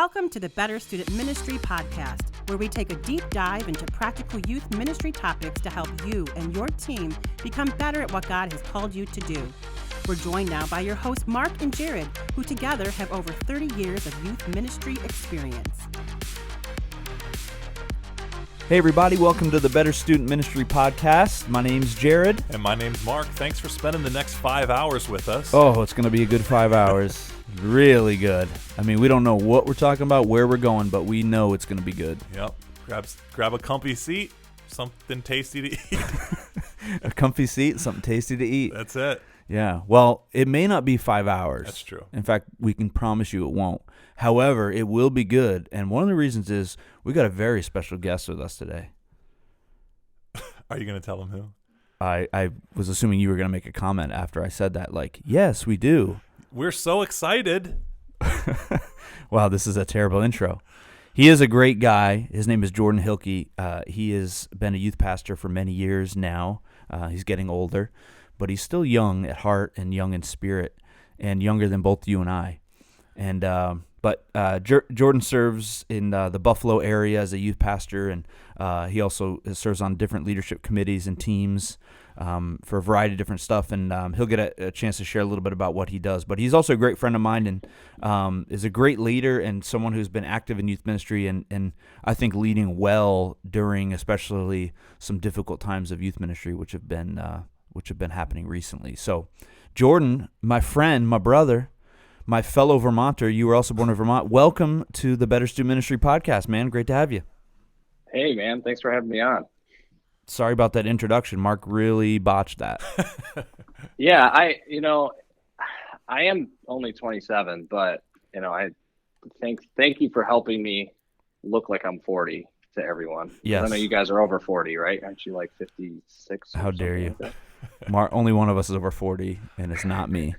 Welcome to the Better Student Ministry Podcast, where we take a deep dive into practical youth ministry topics to help you and your team become better at what God has called you to do. We're joined now by your hosts, Mark and Jared, who together have over 30 years of youth ministry experience. Hey everybody, welcome to the Better Student Ministry Podcast. My name's Jared. And my name's Mark. Thanks for spending the next 5 hours with us. Oh, it's going to be a good 5 hours. Really good. I mean, we don't know what we're talking about, where we're going, but we know it's going to be good. Yep. Grab a comfy seat, something tasty to eat. A comfy seat, something tasty to eat. That's it. Yeah. Well, it may not be 5 hours. That's true. In fact, we can promise you it won't. However, it will be good. And one of the reasons is we got a very special guest with us today. Are you going to tell them who? I was assuming you were going to make a comment after I said that, like, yes, we do. We're so excited. Wow, this is a terrible intro. He is a great guy. His name is Jordan Hilkey. He has been a youth pastor for many years now. He's getting older, but he's still young at heart and young in spirit, and younger than both you and I. And Jordan serves in the Buffalo area as a youth pastor, and he also serves on different leadership committees and teams for a variety of different stuff, and he'll get a chance to share a little bit about what he does. But he's also a great friend of mine and is a great leader and someone who's been active in youth ministry and I think leading well during especially some difficult times of youth ministry, which have been happening recently. So, Jordan, my friend, my brother, my fellow Vermonter, you were also born in Vermont. Welcome to the Better Student Ministry Podcast, man. Great to have you. Hey, man. Thanks for having me on. Sorry about that introduction. Mark really botched that. Yeah, I am only 27, but I thank you for helping me look like I'm 40 to everyone. Yes. I know you guys are over 40, right? Aren't you like 56? How dare you? Mark, only one of us is over 40, and it's not me.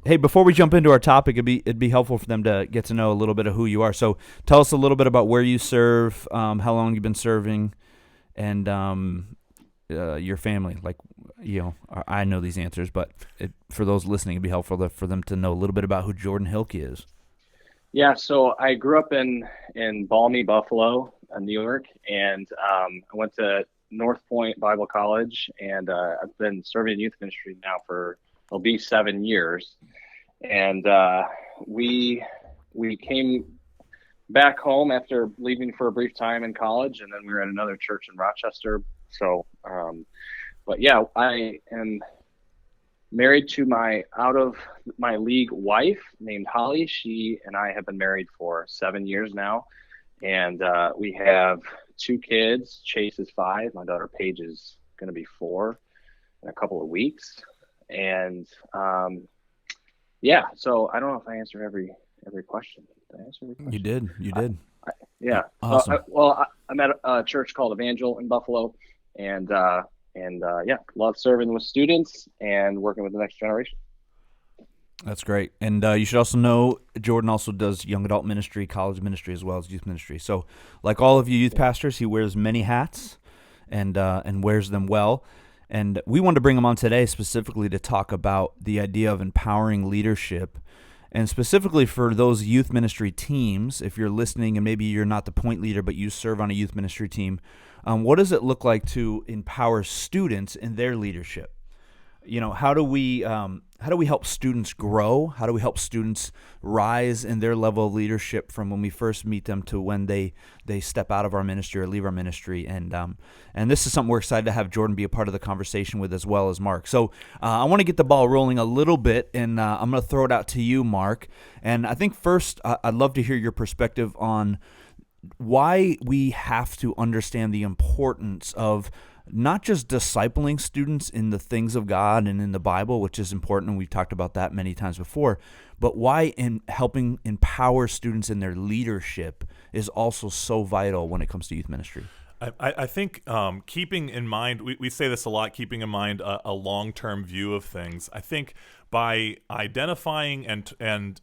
Hey, before we jump into our topic, it'd be helpful for them to get to know a little bit of who you are. So tell us a little bit about where you serve, how long you've been serving, and your family. Like, I know these answers, but for those listening, it'd be helpful for them to know a little bit about who Jordan Hilkey is. Yeah, so I grew up in balmy Buffalo, New York, and I went to North Point Bible College, and I've been serving in youth ministry now for it'll be 7 years. And we came back home after leaving for a brief time in college, and then we were at another church in Rochester. So, but yeah, I am married to my out of my league wife named Holly. She and I have been married for 7 years now, and we have 2 kids. Chase is 5. My daughter Paige is going to be 4 in a couple of weeks. And so I don't know if I answered every question. Did I answer every question? You did. Yeah. Awesome. I'm at a church called Evangel in Buffalo, and love serving with students and working with the next generation. That's great. And you should also know Jordan also does young adult ministry, college ministry, as well as youth ministry. So like all of you youth pastors, he wears many hats and wears them well. And we wanted to bring him on today specifically to talk about the idea of empowering leadership, and specifically for those youth ministry teams. If you're listening and maybe you're not the point leader, but you serve on a youth ministry team, what does it look like to empower students in their leadership? How do we help students grow? How do we help students rise in their level of leadership from when we first meet them to when they step out of our ministry or leave our ministry? And this is something we're excited to have Jordan be a part of the conversation with, as well as Mark. So I want to get the ball rolling a little bit, and I'm going to throw it out to you, Mark. And I think first I'd love to hear your perspective on why we have to understand the importance of not just discipling students in the things of God and in the Bible, which is important, and we've talked about that many times before, but why in helping empower students in their leadership is also so vital when it comes to youth ministry. I think keeping in mind, we say this a lot, keeping in mind a long-term view of things. I think by identifying and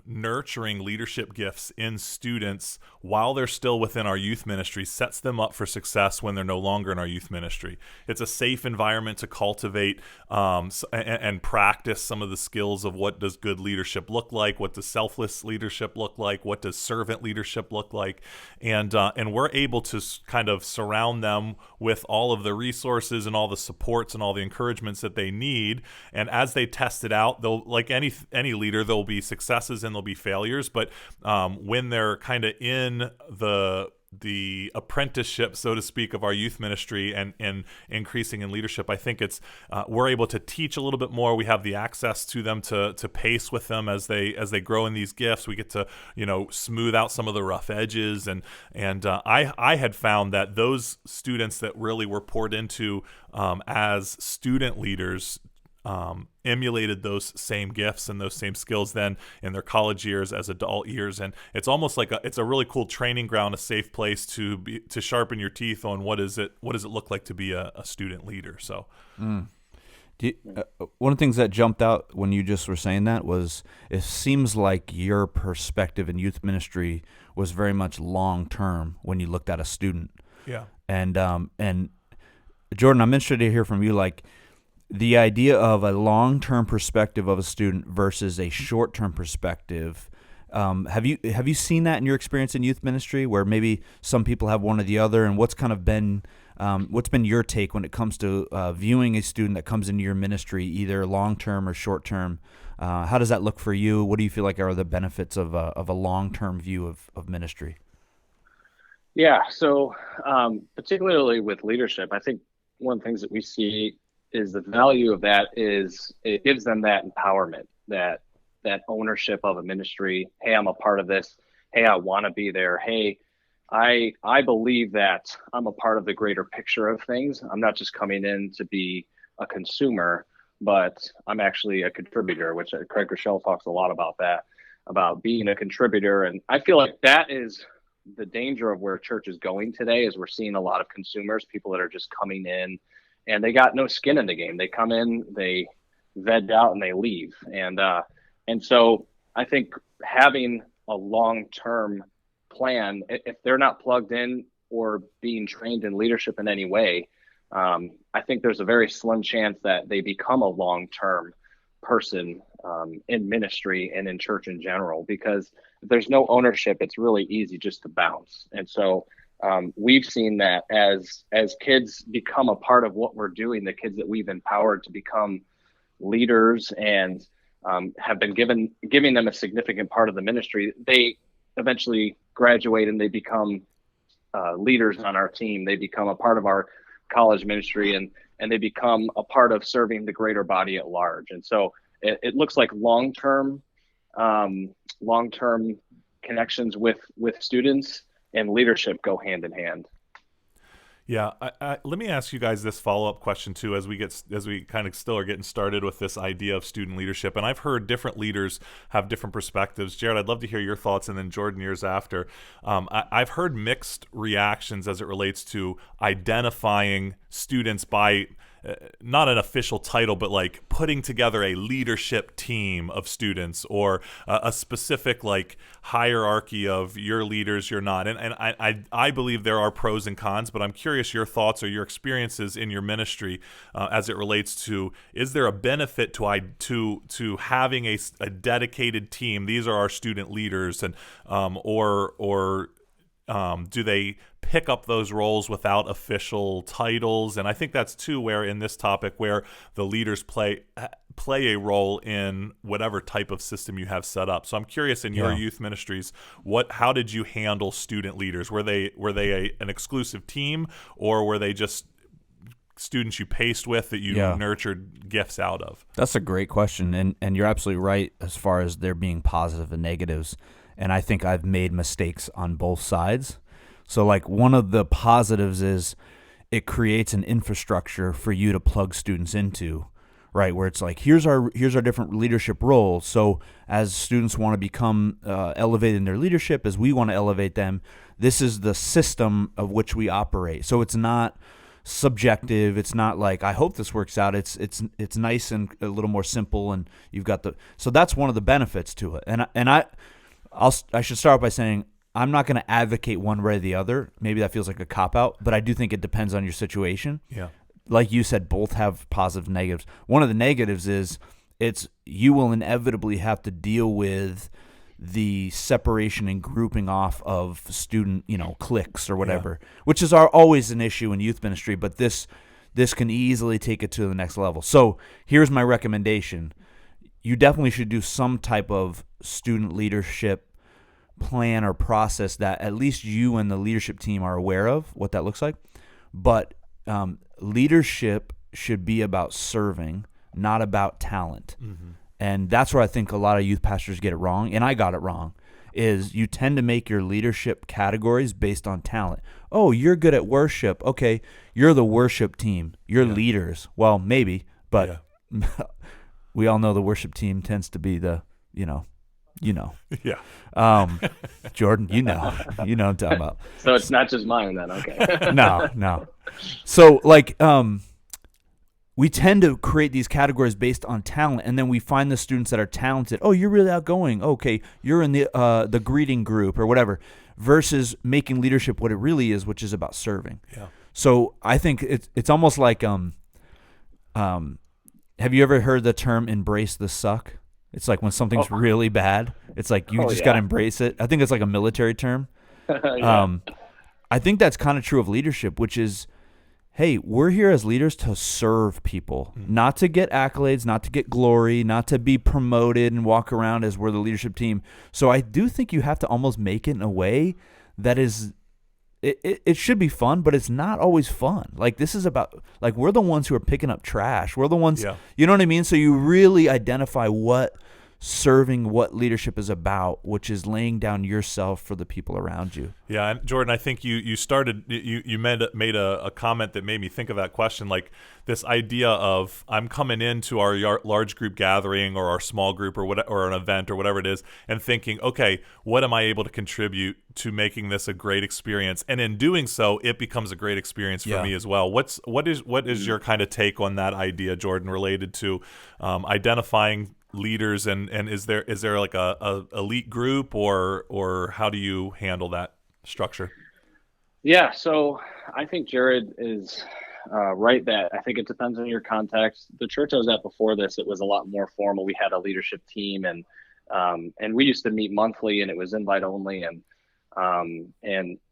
nurturing leadership gifts in students while they're still within our youth ministry sets them up for success when they're no longer in our youth ministry. ministry. It's a safe environment to cultivate and practice some of the skills of what does good leadership look like, what does selfless leadership look like, what does servant leadership look like, and we're able to kind of surround them with all of the resources and all the supports and all the encouragements that they need. And as they test it out, they'll, like any leader, there'll be successes and there'll be failures. But when they're kind of in the apprenticeship, so to speak, of our youth ministry and increasing in leadership, I think it's we're able to teach a little bit more. We have the access to them to pace with them as they grow in these gifts. We get to smooth out some of the rough edges, and I had found that those students that really were poured into as student leaders emulated those same gifts and those same skills then in their college years, as adult years. And it's almost like it's a really cool training ground, a safe place to sharpen your teeth on what does it look like to be a student leader. So one of the things that jumped out when you just were saying that was, it seems like your perspective in youth ministry was very much long term when you looked at a student. Yeah. And Jordan, I'm interested to hear from you, like, the idea of a long-term perspective of a student versus a short-term perspective. Have you seen that in your experience in youth ministry, where maybe some people have one or the other, and what's been your take when it comes to viewing a student that comes into your ministry, either long-term or short-term? How does that look for you? What do you feel like are the benefits of a long-term view of ministry? Yeah, so particularly with leadership, I think one of the things that we see is the value of that is it gives them that empowerment, that ownership of a ministry. Hey, I'm a part of this. Hey, I want to be there. Hey, I believe that I'm a part of the greater picture of things. I'm not just coming in to be a consumer, but I'm actually a contributor, which Craig Rochelle talks a lot about that, about being a contributor. And I feel like that is the danger of where church is going today, is we're seeing a lot of consumers, people that are just coming in and they got no skin in the game. They come in, they veg out, and they leave. And so I think having a long-term plan, if they're not plugged in or being trained in leadership in any way, I think there's a very slim chance that they become a long-term person in ministry and in church in general, because if there's no ownership, it's really easy just to bounce. And so we've seen that as kids become a part of what we're doing, the kids that we've empowered to become leaders and have been giving them a significant part of the ministry, they eventually graduate and they become leaders on our team. They become a part of our college ministry, and they become a part of serving the greater body at large. And so it looks like long-term connections with students and leadership go hand in hand. Yeah, let me ask you guys this follow-up question too, as we kind of still are getting started with this idea of student leadership. And I've heard different leaders have different perspectives. Jared, I'd love to hear your thoughts, and then Jordan, yours after. I've heard mixed reactions as it relates to identifying students by not an official title, but like putting together a leadership team of students, or a specific like hierarchy of you're leaders, you're not. And I believe there are pros and cons, but I'm curious your thoughts or your experiences in your ministry as it relates to, is there a benefit to having a dedicated team? These are our student leaders, and or do they pick up those roles without official titles? And I think that's too where in this topic where the leaders play a role in whatever type of system you have set up. So I'm curious, in your youth ministries, how did you handle student leaders? Were they an exclusive team, or were they just students you paced with that you nurtured gifts out of? That's a great question, and you're absolutely right as far as there being positive and negatives. And I think I've made mistakes on both sides. So like one of the positives is it creates an infrastructure for you to plug students into, right? Where it's like, here's our different leadership roles. So as students want to become elevated in their leadership, as we want to elevate them, this is the system of which we operate. So it's not subjective. It's not like, I hope this works out. It's nice and a little more simple, and you've got so that's one of the benefits to it. And I should start by saying I'm not going to advocate one way or the other. Maybe that feels like a cop-out, but I do think it depends on your situation. Yeah. Like you said, both have positive and negatives. One of the negatives is you will inevitably have to deal with the separation and grouping off of student, cliques or whatever, which is always an issue in youth ministry, but this can easily take it to the next level. So here's my recommendation. You definitely should do some type of student leadership plan or process that at least you and the leadership team are aware of what that looks like. But leadership should be about serving, not about talent. Mm-hmm. And that's where I think a lot of youth pastors get it wrong, and I got it wrong, is you tend to make your leadership categories based on talent. Oh, you're good at worship. Okay, you're the worship team. You're leaders. Well, maybe, but we all know the worship team tends to be the, Yeah. Jordan, you know what I'm talking about. So it's not just mine then, okay. No. So we tend to create these categories based on talent, and then we find the students that are talented. Oh, you're really outgoing. Okay, you're in the greeting group or whatever, versus making leadership what it really is, which is about serving. Yeah. So I think it's almost like have you ever heard the term "embrace the suck"? It's like when something's really bad, it's like you just got to embrace it. I think it's like a military term. I think that's kind of true of leadership, which is, hey, we're here as leaders to serve people, not to get accolades, not to get glory, not to be promoted and walk around as we're the leadership team. So I do think you have to almost make it in a way that is, it should be fun, but it's not always fun. Like this is about, like we're the ones who are picking up trash. We're the ones, you know what I mean? So you really identify what leadership is about, which is laying down yourself for the people around you. Yeah, and Jordan, I think you started you made a comment that made me think of that question, like this idea of I'm coming into our large group gathering or our small group or an event or whatever it is, and thinking, okay, what am I able to contribute to making this a great experience? And in doing so, it becomes a great experience for me as well. What is your kind of take on that idea, Jordan, related to identifying leaders and is there like a elite group or how do you handle that structure? Yeah, so I think Jared is right that I think it depends on your context. The church I was at before this, it was a lot more formal. We had a leadership team and we used to meet monthly and it was invite only and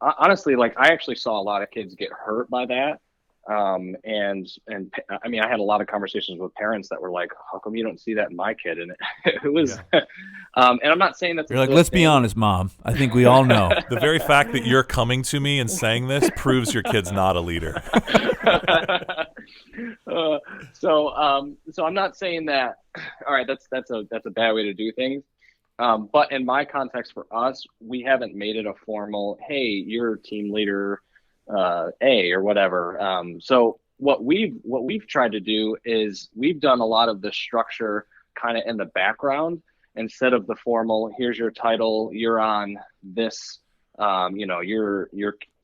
honestly, like I actually saw a lot of kids get hurt by that. And I mean, I had a lot of conversations with parents that were like, how come you don't see that in my kid? And it was, and I'm not saying that's, you're like, let's be honest, Mom. I think we all know. The very fact that you're coming to me and saying this proves your kid's not a leader. So I'm not saying that, all right, that's a bad way to do things. But in my context for us, we haven't made it a formal, hey, you're team leader, A or whatever. So what we've tried to do is we've done a lot of the structure kind of in the background instead of the formal, here's your title, you're on this, you're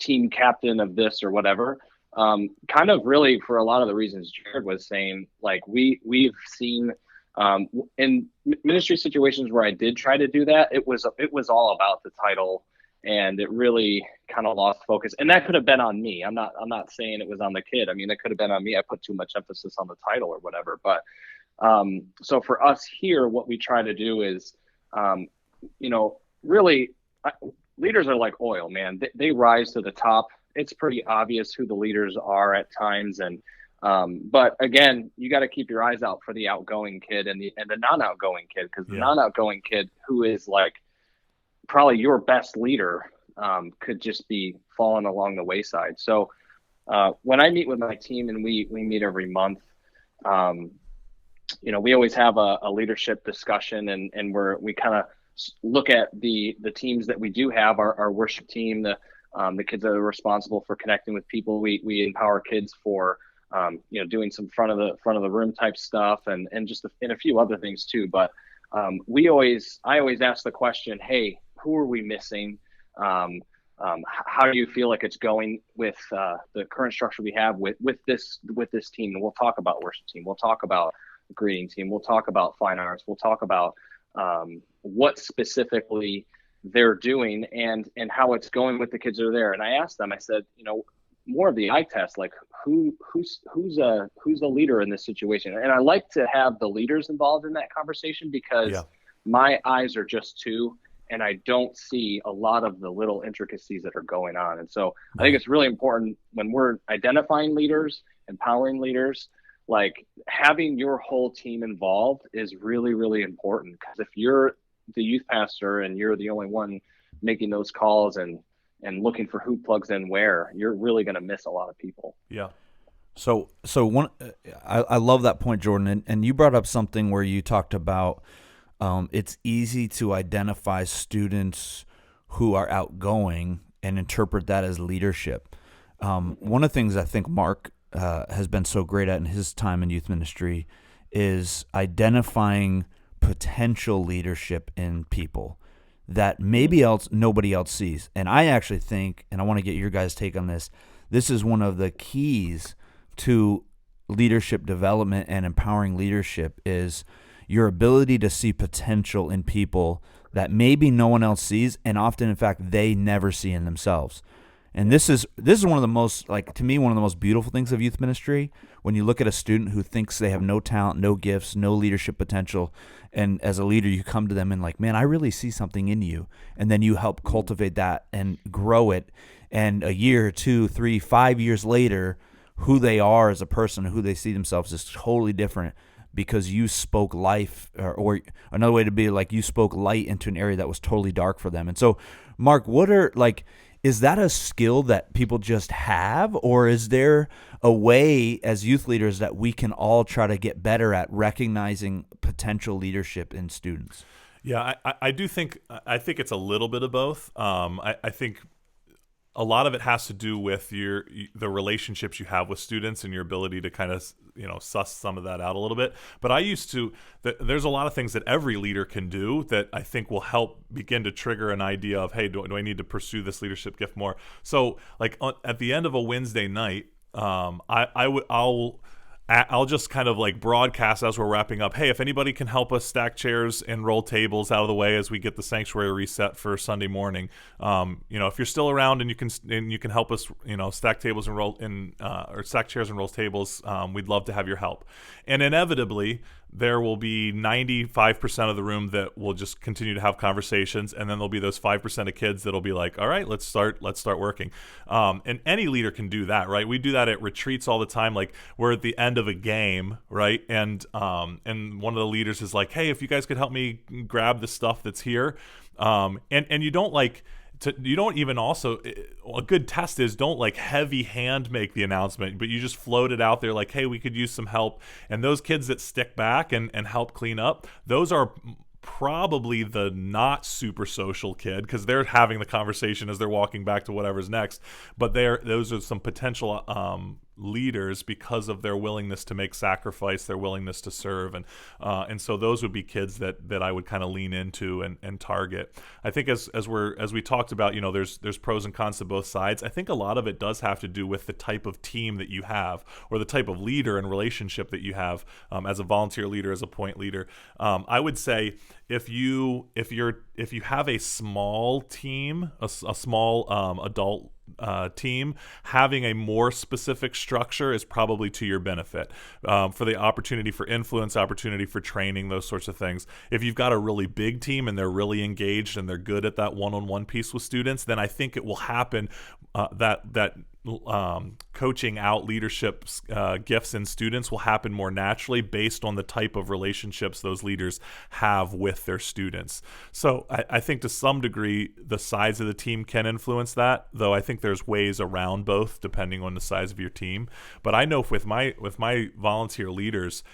team captain of this or whatever. Kind of really for a lot of the reasons Jared was saying, like we've seen in ministry situations where I did try to do that, it was all about the title. And it really kind of lost focus. And that could have been on me. I'm not saying it was on the kid. I mean, it could have been on me. I put too much emphasis on the title or whatever. But so for us here, what we try to do is, really leaders are like oil, man. They rise to the top. It's pretty obvious who the leaders are at times. And but again, you got to keep your eyes out for the outgoing kid and the non-outgoing kid, because the non-outgoing kid who is like, probably your best leader could just be falling along the wayside. So when I meet with my team and we meet every month, we always have a leadership discussion and we kind of look at the teams that we do have, our worship team, the kids that are responsible for connecting with people. We empower kids for doing some front of the room type stuff and just and a few other things too. But I always ask the question, hey, who are we missing? How do you feel like it's going with the current structure we have with this team? And we'll talk about worship team. We'll talk about greeting team. We'll talk about fine arts. We'll talk about what specifically they're doing and how it's going with the kids that are there. And I asked them, I said, more of the eye test, like who's a leader in this situation. And I like to have the leaders involved in that conversation because my eyes are just two, and I don't see a lot of the little intricacies that are going on. And so I think it's really important when we're identifying leaders, empowering leaders, like having your whole team involved is really, really important. Because if you're the youth pastor and you're the only one making those calls and looking for who plugs in where, you're really going to miss a lot of people. Yeah. So one, I love that point, Jordan, and you brought up something where you talked about it's easy to identify students who are outgoing and interpret that as leadership. One of the things I think Mark has been so great at in his time in youth ministry is identifying potential leadership in people that maybe nobody else sees. And I actually think, and I want to get your guys' take on this, this is one of the keys to leadership development and empowering leadership is your ability to see potential in people that maybe no one else sees, and often, in fact, they never see in themselves. And this is one of the most, like, to me, one of the most beautiful things of youth ministry, when you look at a student who thinks they have no talent, no gifts, no leadership potential, and as a leader, you come to them and like, man, I really see something in you. And then you help cultivate that and grow it. And a year, 2, 3, 5 years later, who they are as a person, who they see themselves is totally different because you spoke life, or another way to be like you spoke light into an area that was totally dark for them. And so, Mark, is that a skill that people just have, or is there a way as youth leaders that we can all try to get better at recognizing potential leadership in students? Yeah, I think it's a little bit of both. I think a lot of it has to do with the relationships you have with students and your ability to kind of suss some of that out a little bit. But there's a lot of things that every leader can do that I think will help begin to trigger an idea of, hey, do I need to pursue this leadership gift more? So like at the end of a Wednesday night, I'll just kind of like broadcast as we're wrapping up, hey, if anybody can help us stack chairs and roll tables out of the way as we get the sanctuary reset for Sunday morning, if you're still around and you can help us, stack tables and or stack chairs and roll tables, we'd love to have your help. And inevitably, there will be 95% of the room that will just continue to have conversations, and then there'll be those 5% of kids that'll be like, all right, let's start working. And any leader can do that, right? We do that at retreats all the time. Like we're at the end of a game, right? And one of the leaders is like, hey, if you guys could help me grab the stuff that's here. And you don't like, you don't even also, a good test is don't like heavy hand make the announcement, but you just float it out there like, hey, we could use some help. And those kids that stick back and help clean up, those are probably the not super social kid because they're having the conversation as they're walking back to whatever's next. But those are some potential leaders because of their willingness to make sacrifice, their willingness to serve, and so those would be kids that I would kind of lean into and target. I think as we talked about, there's pros and cons to both sides. I think a lot of it does have to do with the type of team that you have or the type of leader and relationship that you have as a volunteer leader, as a point leader. I would say if you have a small team, a small adult team, having a more specific structure is probably to your benefit for the opportunity for influence, opportunity for training, those sorts of things. If you've got a really big team and they're really engaged and they're good at that one-on-one piece with students, then I think it will happen that coaching out leadership gifts in students will happen more naturally based on the type of relationships those leaders have with their students. So I think to some degree the size of the team can influence that, though I think there's ways around both depending on the size of your team. But I know with my volunteer leaders,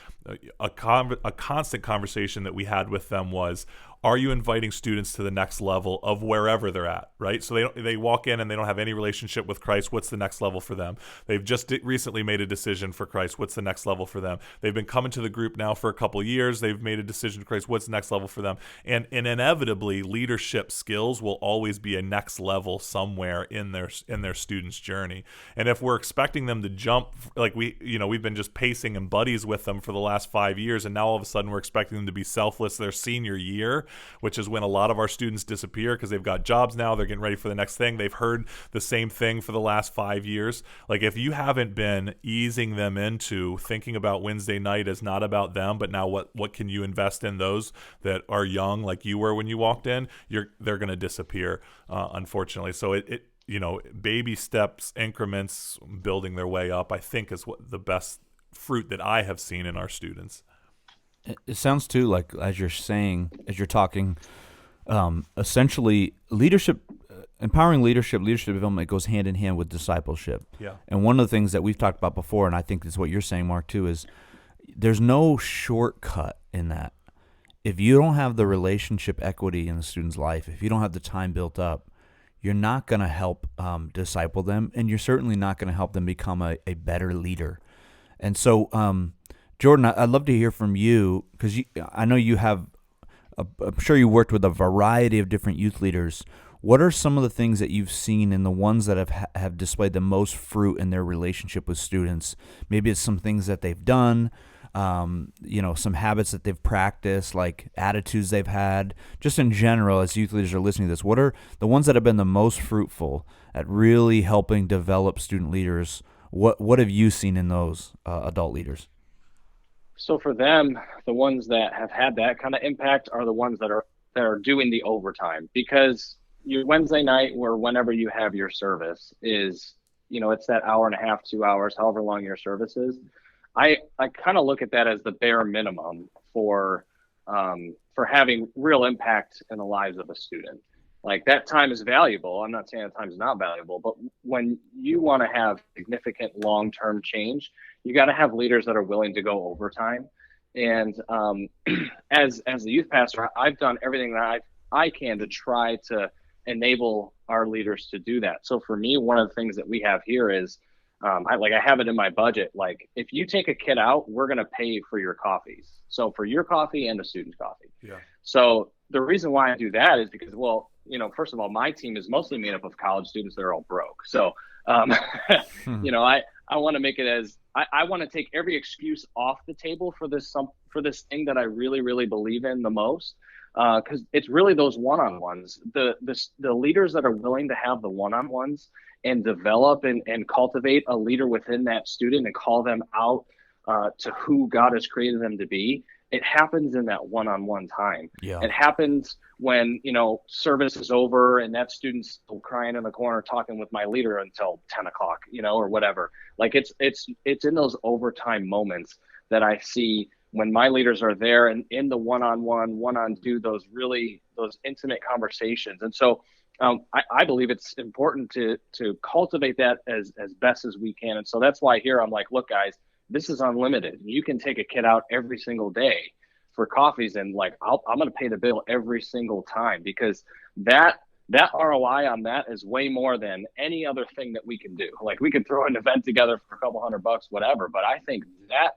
a constant conversation that we had with them was, are you inviting students to the next level of wherever they're at, right? So they walk in and they don't have any relationship with Christ. What's the next level for them? They've just recently made a decision for Christ. What's the next level for them? They've been coming to the group now for a couple of years. They've made a decision for Christ. What's the next level for them? And inevitably, leadership skills will always be a next level somewhere in their students' journey. And if we're expecting them to jump, like we've been just pacing and buddies with them for the last 5 years, and now all of a sudden we're expecting them to be selfless their senior year, which is when a lot of our students disappear because they've got jobs now. They're getting ready for the next thing. They've heard the same thing for the last 5 years. Like, if you haven't been easing them into thinking about Wednesday night as not about them, but now what can you invest in those that are young like you were when you walked in, they're going to disappear, unfortunately. So it baby steps, increments, building their way up, I think is what the best fruit that I have seen in our students. It sounds too like, as you're talking, essentially empowering leadership development goes hand in hand with discipleship. Yeah. And one of the things that we've talked about before, and I think is what you're saying, Mark, too, is there's no shortcut in that. If you don't have the relationship equity in the student's life, if you don't have the time built up, you're not going to help disciple them, and you're certainly not going to help them become a better leader. And so, Jordan, I'd love to hear from you, because I know you have, I'm sure you worked with a variety of different youth leaders. What are some of the things that you've seen in the ones that have displayed the most fruit in their relationship with students? Maybe it's some things that they've done, some habits that they've practiced, like attitudes they've had. Just in general, as youth leaders are listening to this, what are the ones that have been the most fruitful at really helping develop student leaders? What have you seen in those adult leaders? So for them, the ones that have had that kind of impact are the ones that are doing the overtime, because your Wednesday night, or whenever you have your service, is, it's that hour and a half, 2 hours, however long your service is. I kind of look at that as the bare minimum for having real impact in the lives of a student. Like, that time is valuable. I'm not saying that time is not valuable, but when you want to have significant long-term change, you got to have leaders that are willing to go overtime. And as the youth pastor, I've done everything that I can to try to enable our leaders to do that. So for me, one of the things that we have here is, I have it in my budget. Like, if you take a kid out, we're going to pay for your coffees. So for your coffee and the student's coffee. Yeah. So the reason why I do that is because, first of all, my team is mostly made up of college students that are all broke. So, I want to make it as, I want to take every excuse off the table for this thing that I really, really believe in the most. Because it's really those one-on-ones, the leaders that are willing to have the one-on-ones and develop and cultivate a leader within that student and call them out to who God has created them to be. It happens in that one-on-one time. Yeah. It happens when, service is over and that student's still crying in the corner talking with my leader until 10 o'clock, or whatever. Like, it's in those overtime moments that I see when my leaders are there and in the one-on-two, those intimate conversations. And so I believe it's important to cultivate that as best as we can. And so that's why here I'm like, look, guys, this is unlimited. You can take a kid out every single day for coffees, and I'm going to pay the bill every single time, because that ROI on that is way more than any other thing that we can do. Like, we could throw an event together for a couple $100, whatever. But I think that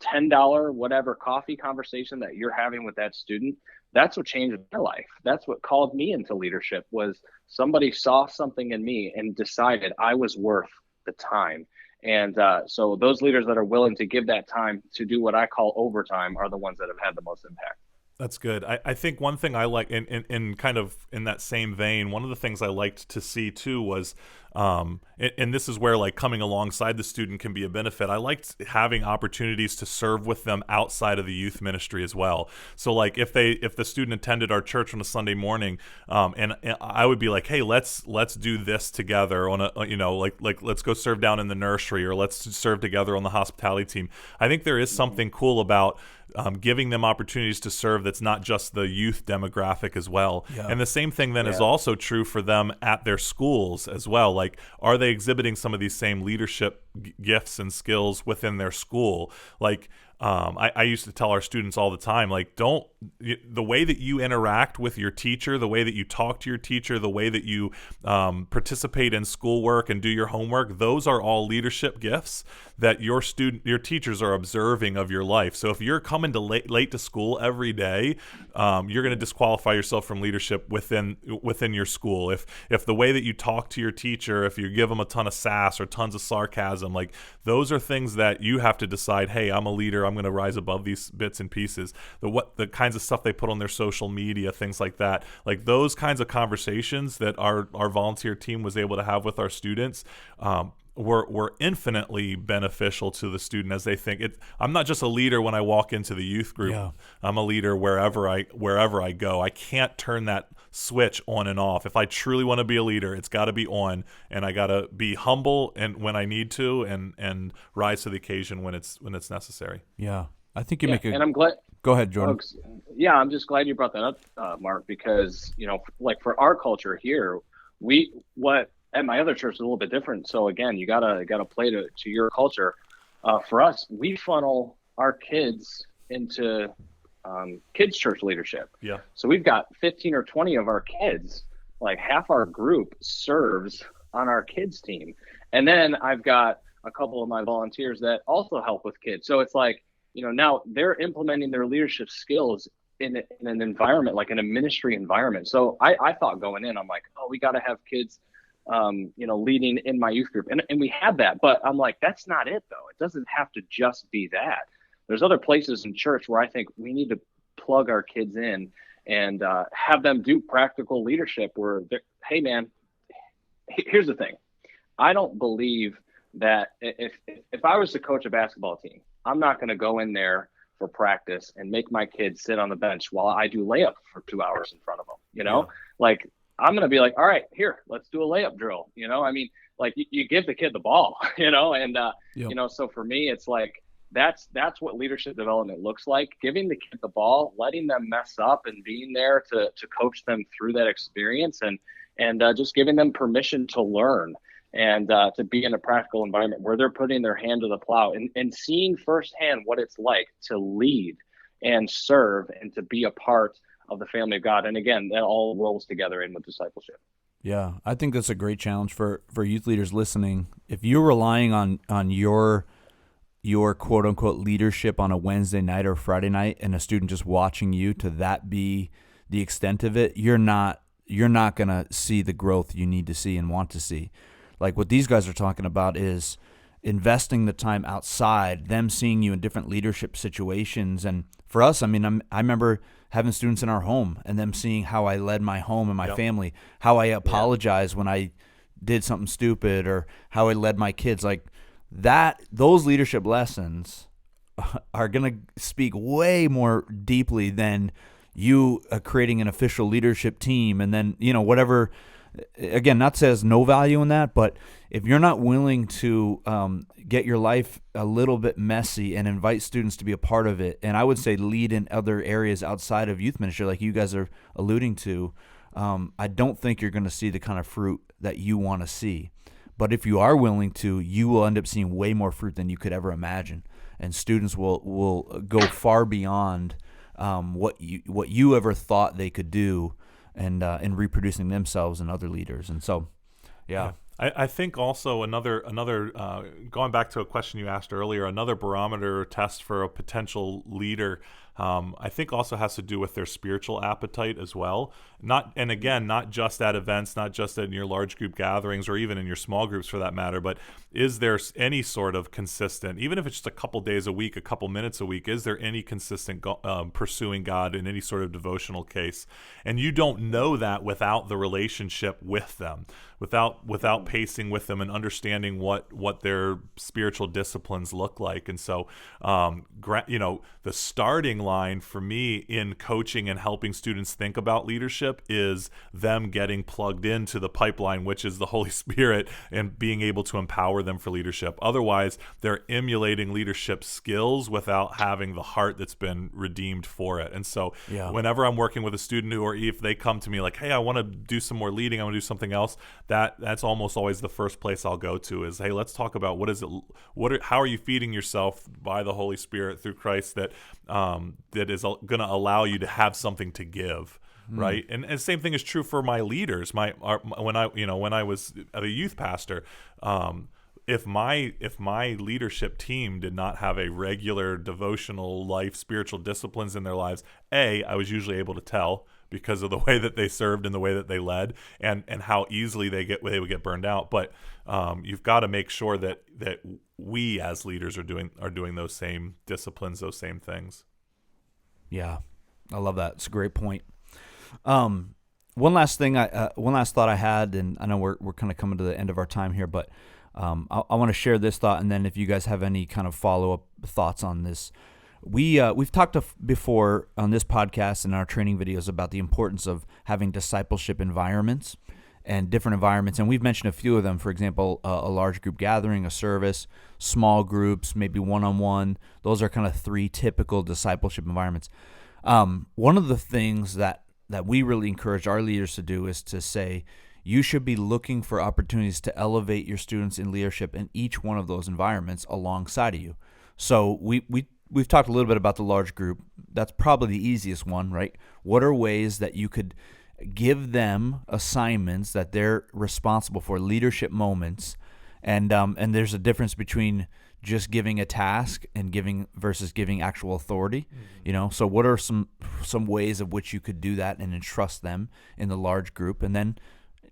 $10 whatever coffee conversation that you're having with that student, that's what changed my life. That's what called me into leadership, was somebody saw something in me and decided I was worth the time. And so those leaders that are willing to give that time to do what I call overtime are the ones that have had the most impact. That's good. I think one thing I like in kind of in that same vein, one of the things I liked to see too was, and this is where like coming alongside the student can be a benefit. I liked having opportunities to serve with them outside of the youth ministry as well. So like if the student attended our church on a Sunday morning, and I would be like, hey, let's do this together on a, like let's go serve down in the nursery, or let's serve together on the hospitality team. I think there is something cool about giving them opportunities to serve that's not just the youth demographic as well. Yeah. And the same thing then is also true for them at their schools as well. Like, are they exhibiting some of these same leadership gifts and skills within their school? Like, I used to tell our students all the time, like, the way that you interact with your teacher, the way that you talk to your teacher, the way that you participate in schoolwork and do your homework, those are all leadership gifts that your teachers are observing of your life. So if you're coming to late to school every day, you're going to disqualify yourself from leadership within your school. If the way that you talk to your teacher, if you give them a ton of sass or tons of sarcasm, like, those are things that you have to decide, hey, I'm a leader, leader. I'm going to rise above these bits and pieces. The kinds of stuff they put on their social media, things like that. Like those kinds of conversations that our volunteer team was able to have with our students were infinitely beneficial to the student as they think I'm not just a leader when I walk into the youth group. Yeah. I'm a leader wherever I go. I can't turn that switch on and off. If I truly want to be a leader, it's got to be on, and I got to be humble and when I need to, and rise to the occasion when it's necessary. Yeah, I think you make a. And I'm glad. Go ahead, Jordan. Yeah, I'm just glad you brought that up, Mark, because like for our culture here, at my other church is a little bit different. So again, you gotta play to your culture. For us, we funnel our kids into kids church leadership. Yeah. So we've got 15 or 20 of our kids, like half our group serves on our kids team. And then I've got a couple of my volunteers that also help with kids. So it's like, now they're implementing their leadership skills in an environment, like in a ministry environment. So I thought going in, I'm like, oh, we got to have kids leading in my youth group. And we had that, but I'm like, that's not it though. It doesn't have to just be that. There's other places in church where I think we need to plug our kids in and have them do practical leadership where, hey man, here's the thing. I don't believe that if I was to coach a basketball team, I'm not going to go in there for practice and make my kids sit on the bench while I do layup for 2 hours in front of them, Yeah. Like I'm going to be like, all right, here, let's do a layup drill. I mean, like you give the kid the ball, and, Yep. So for me, it's like, that's what leadership development looks like, giving the kid the ball, letting them mess up and being there to coach them through that experience and just giving them permission to learn and to be in a practical environment where they're putting their hand to the plow and seeing firsthand what it's like to lead and serve and to be a part of the family of God. And again, that all rolls together in with discipleship. Yeah, I think that's a great challenge for youth leaders listening. If you're relying on your quote unquote leadership on a Wednesday night or Friday night and a student just watching you to that be the extent of it, you're not going to see the growth you need to see and want to see. Like what these guys are talking about is investing the time outside, them seeing you in different leadership situations. And for us, I mean, I remember having students in our home and them seeing how I led my home and my Yep. family, how I apologized when I did something stupid, or how I led my kids. Like that, those leadership lessons are going to speak way more deeply than you creating an official leadership team. And then, whatever, again, not says no value in that, but if you're not willing to get your life a little bit messy and invite students to be a part of it, and I would say lead in other areas outside of youth ministry, like you guys are alluding to, I don't think you're going to see the kind of fruit that you want to see. But if you are willing to, you will end up seeing way more fruit than you could ever imagine, and students will go far beyond what you ever thought they could do, and in reproducing themselves and other leaders. And so, yeah. I think also another going back to a question you asked earlier, another barometer or test for a potential leader, I think also has to do with their spiritual appetite as well. Not just at events, not just in your large group gatherings or even in your small groups for that matter, but is there any sort of consistent, even if it's just a couple days a week, a couple minutes a week, is there any consistent pursuing God in any sort of devotional case? And you don't know that without the relationship with them, without pacing with them and understanding what their spiritual disciplines look like. And so, the starting line for me in coaching and helping students think about leadership is them getting plugged into the pipeline, which is the Holy Spirit, and being able to empower them for leadership. Otherwise, they're emulating leadership skills without having the heart that's been redeemed for it. And so whenever I'm working with a student or if they come to me like, hey, I want to do some more leading, I want to do something else, that's almost always the first place I'll go to is, hey, let's talk about how are you feeding yourself by the Holy Spirit through Christ that is going to allow you to have something to give. Right. And the same thing is true for my leaders. When I was a youth pastor, if my leadership team did not have a regular devotional life, spiritual disciplines in their lives, I was usually able to tell because of the way that they served and the way that they led, and how easily they would get burned out. But you've got to make sure that we as leaders are doing those same disciplines, those same things. Yeah, I love that. It's a great point. One last thought I had, and I know we're kind of coming to the end of our time here, but I want to share this thought, and then if you guys have any kind of follow-up thoughts on this. We've talked before on this podcast and our training videos about the importance of having discipleship environments and different environments, and we've mentioned a few of them. For example, a large group gathering, a service, small groups, maybe one-on-one. Those are kind of 3 typical discipleship environments. One of the things that we really encourage our leaders to do is to say, you should be looking for opportunities to elevate your students in leadership in each one of those environments alongside of you. So we've talked a little bit about the large group. That's probably the easiest one, right? What are ways that you could give them assignments that they're responsible for, leadership moments, and there's a difference between just giving a task and giving versus giving actual authority. So what are some ways of which you could do that and entrust them in the large group, and then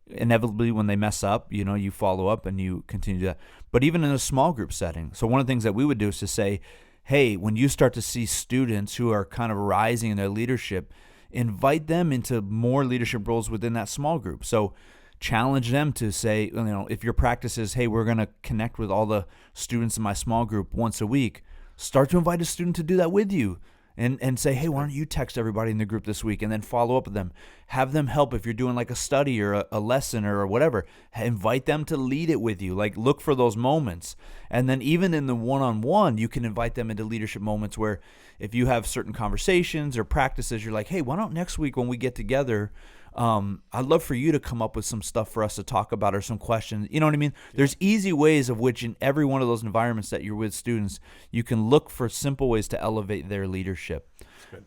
inevitably when they mess up, you follow up and you continue that. But even in a small group setting, so one of the things that we would do is to say, hey, when you start to see students who are kind of rising in their leadership, invite them into more leadership roles within that small group. So challenge them to say, if your practice is, hey, we're going to connect with all the students in my small group once a week, start to invite a student to do that with you. And say, hey, why don't you text everybody in the group this week, and then follow up with them. Have them help if you're doing like a study or a lesson or whatever. Invite them to lead it with you. Like, look for those moments. And then even in the one-on-one, you can invite them into leadership moments where if you have certain conversations or practices, you're like, hey, why don't next week when we get together, I'd love for you to come up with some stuff for us to talk about or some questions. You know what I mean? Yeah. There's easy ways of which in every one of those environments that you're with students, you can look for simple ways to elevate their leadership.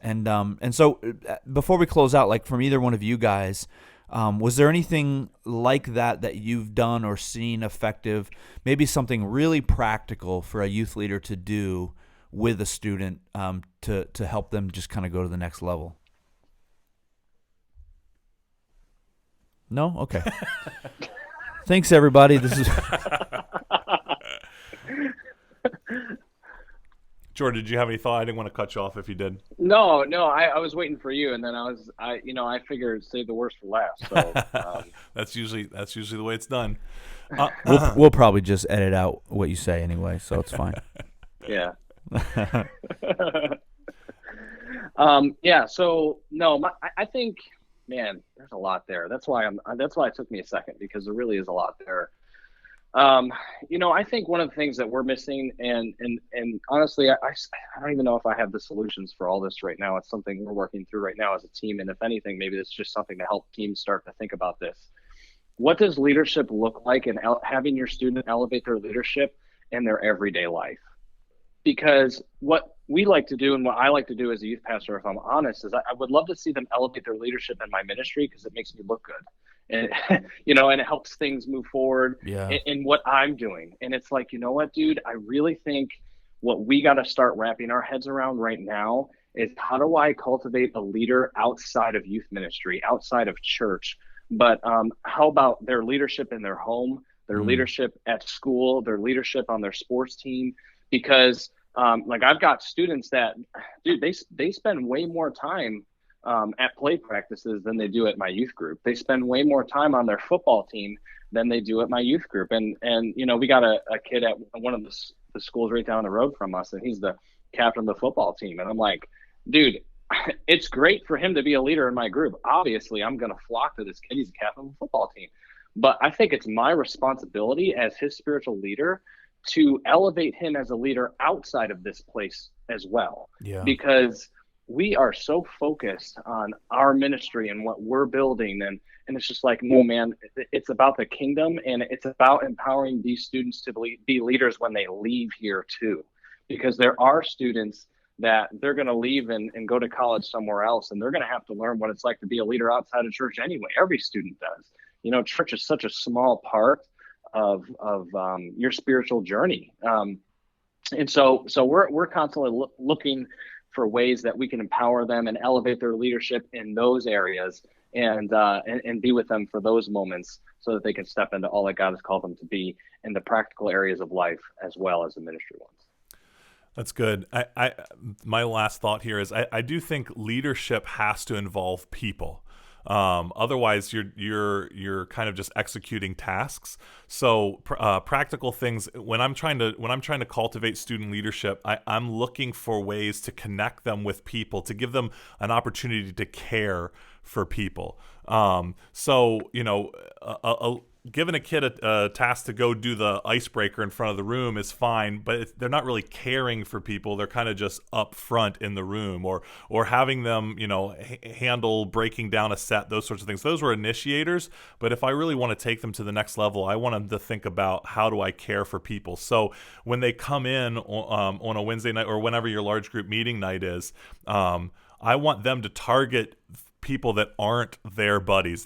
And so before we close out, like from either one of you guys, was there anything like that you've done or seen effective, maybe something really practical for a youth leader to do with a student to help them just kind of go to the next level? No? Okay. Thanks, everybody. This is Jordan, did you have any thought? I didn't want to cut you off if you did. No, I was waiting for you, and then I figured save the worst for last. So that's usually the way it's done. We'll probably just edit out what you say anyway, so it's fine. Yeah. Yeah. So no, I think, man, there's a lot there. That's why it took me a second, because there really is a lot there. I think one of the things that we're missing, and honestly, I don't even know if I have the solutions for all this right now. It's something we're working through right now as a team. And if anything, maybe it's just something to help teams start to think about this. What does leadership look like, and having your student elevate their leadership in their everyday life? Because what we like to do, and what I like to do as a youth pastor, if I'm honest, is I would love to see them elevate their leadership in my ministry, because it makes me look good. And, and it helps things move forward in what I'm doing. And it's like, you know what, dude, I really think what we got to start wrapping our heads around right now is, how do I cultivate a leader outside of youth ministry, outside of church? But how about their leadership in their home, their leadership at school, their leadership on their sports team? Because like, I've got students that, dude, they spend way more time at play practices than they do at my youth group. They spend way more time on their football team than they do at my youth group. And we got a kid at one of the schools right down the road from us, and he's the captain of the football team. And I'm like, dude, it's great for him to be a leader in my group. Obviously, I'm going to flock to this kid. He's the captain of the football team. But I think it's my responsibility as his spiritual leader to elevate him as a leader outside of this place as well. Yeah. Because we are so focused on our ministry and what we're building. And it's just like, no, man, it's about the kingdom, and it's about empowering these students to be leaders when they leave here too. Because there are students that they're going to leave and go to college somewhere else, and they're going to have to learn what it's like to be a leader outside of church anyway. Every student does. Church is such a small part of your spiritual journey. And so we're constantly looking for ways that we can empower them and elevate their leadership in those areas, and be with them for those moments so that they can step into all that God has called them to be in the practical areas of life as well as the ministry ones. That's good. My last thought here is I do think leadership has to involve people. Otherwise, you're kind of just executing tasks. So practical things. When I'm trying to cultivate student leadership, I'm looking for ways to connect them with people, to give them an opportunity to care for people. So giving a kid a task to go do the icebreaker in front of the room is fine, but they're not really caring for people. They're kind of just up front in the room, or having them, handle breaking down a set, those sorts of things. Those were initiators, but if I really want to take them to the next level, I want them to think about, how do I care for people? So when they come in on a Wednesday night, or whenever your large group meeting night is, I want them to target people that aren't their buddies.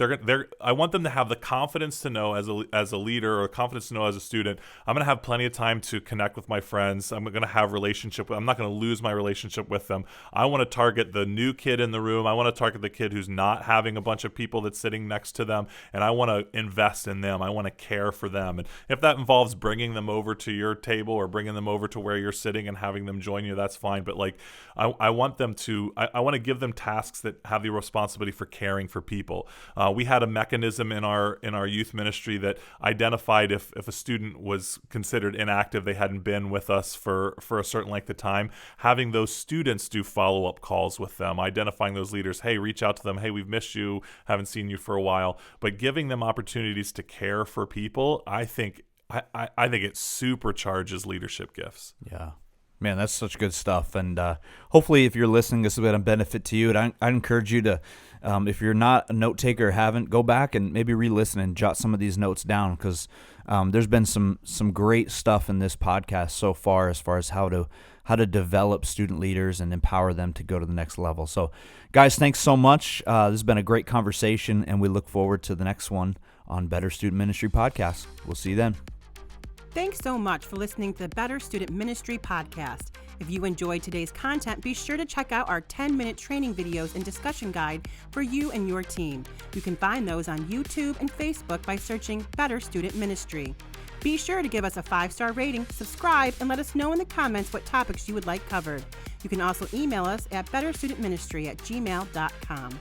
I want them to have the confidence to know, as a leader, or confidence to know as a student, I'm going to have plenty of time to connect with my friends. I'm going to have relationship. I'm not going to lose my relationship with them. I want to target the new kid in the room. I want to target the kid who's not having a bunch of people that's sitting next to them, and I want to invest in them. I want to care for them. And if that involves bringing them over to your table, or bringing them over to where you're sitting and having them join you, that's fine. But I want them to, I want to give them tasks that have the responsibility for caring for people. We had a mechanism in our youth ministry that identified if a student was considered inactive, they hadn't been with us for a certain length of time, having those students do follow-up calls with them, identifying those leaders. Hey, reach out to them. Hey, we've missed you, haven't seen you for a while. But giving them opportunities to care for people, I think it supercharges leadership gifts. Yeah. Man, that's such good stuff. And hopefully, if you're listening, this has been a benefit to you. And I encourage you to, if you're not a note taker or haven't, go back and maybe re-listen and jot some of these notes down, because there's been some great stuff in this podcast so far as how to develop student leaders and empower them to go to the next level. So, guys, thanks so much. This has been a great conversation, and we look forward to the next one on Better Student Ministry Podcast. We'll see you then. Thanks so much for listening to the Better Student Ministry Podcast. If you enjoyed today's content, be sure to check out our 10-minute training videos and discussion guide for you and your team. You can find those on YouTube and Facebook by searching Better Student Ministry. Be sure to give us a 5-star rating, subscribe, and let us know in the comments what topics you would like covered. You can also email us at betterstudentministry@gmail.com.